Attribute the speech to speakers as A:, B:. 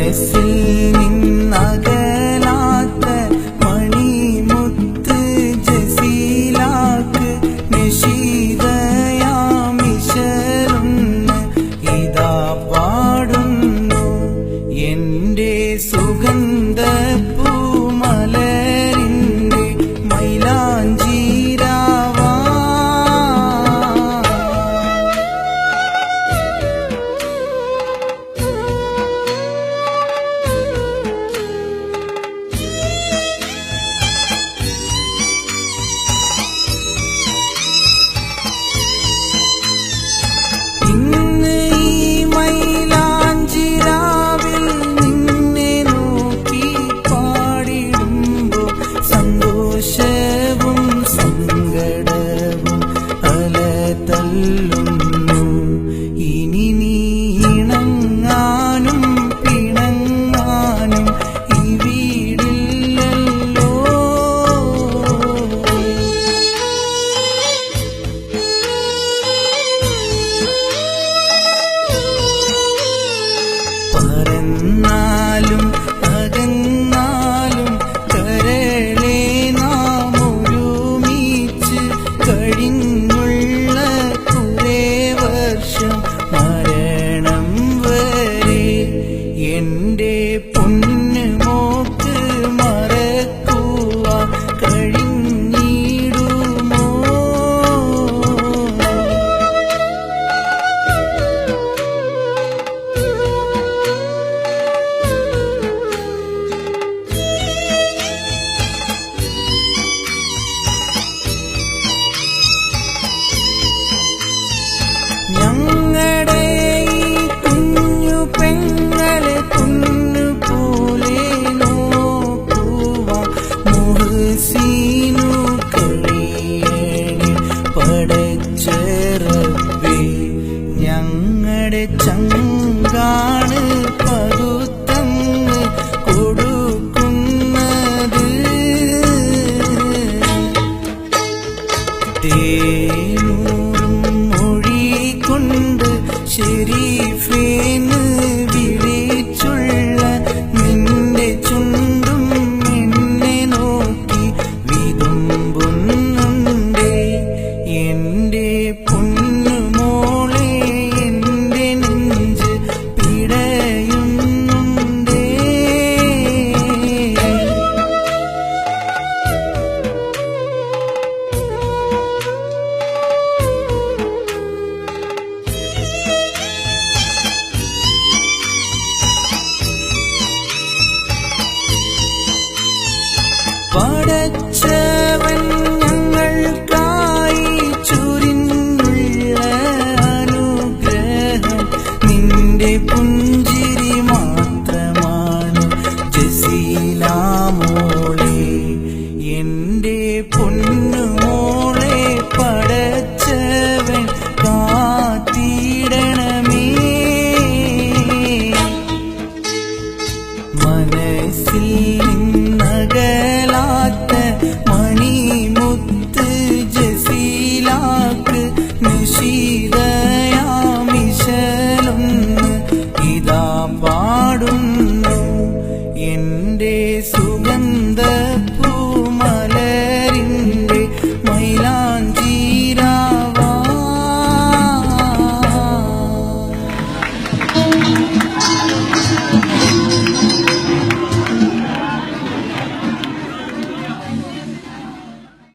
A: മനസ്സിൽ നിന്നകലാത്ത മണിമുത്ത് ജസീലാക്ക് നിശീതയാമിശലൊന്ന് ഇതാ പാടുന്നു എന്റെ സുഗന്ധ പൂമലരിന്റെ മൈലാഞ്ചീരാവാ. ഇന്ന് ഈ മൈലാഞ്ചിരാവിൽ നിന്നെ നോക്കി പാടിടുമ്പോൾ സന്തോഷവും സങ്കടവും അലതല്ലുന്നു. ഇനി നീ ഇണങ്ങാനും പിണങ്ങാനും ഈ വീടില്ലല്ലോ. പറന്നാലും അകന്നാലും കരളെ നാം ഒരുമിച്ച് കഴിഞ്ഞുള്ള കുറേ വർഷം മരണം വരെ എന്റെ പൊന്നു മോക്ക് മറക്കുവാൻ കഴിഞ്ഞിടുമോ? ഞങ്ങളുടെ ഈ കുഞ്ഞു പെങ്ങളെ കുഞ്ഞുപോലെ നോക്കുവാൻ മുഹ്സീനു കഴിയണേ പടച്ച റബ്ബേ. ഞങ്ങളുടെ ചങ്കാണ് പകുത്തങ്ങ് കൊടുക്കുന്നത്. തേനൂറും മൊഴി കൊണ്ട് ശരീഫേന്ന് വിളിച്ചുള്ള നിന്റെ ചുണ്ടും എന്നെ നോക്കി വിതുമ്പുന്നുണ്ടേ. എന്റെ പൊന്നുമോളെ എന്റെ നെഞ്ച് പിടയുന്നുണ്ടേ. പടച്ചവൻ ഞങ്ങൾക്കായി ചൊരിഞ്ഞുള്ള അനുഗ്രഹം നിന്റെ പുഞ്ചിരി മാത്രമാണ് ജസീലാമോളെ. എന്റെ പൊന്നുമോളെ പടച്ചവൻ കാത്തിടണമേ. മനസ്സിൽ നിന്നകലാത്ത മണിമുത്ത് ജസീലാക്ക് നിശീതയാമിശലൊന്ന് ഇതാ പാടുന്നു എന്റെ സുഗന്ധ പൂമലരിന്റെ മൈലാഞ്ചീരാവാ.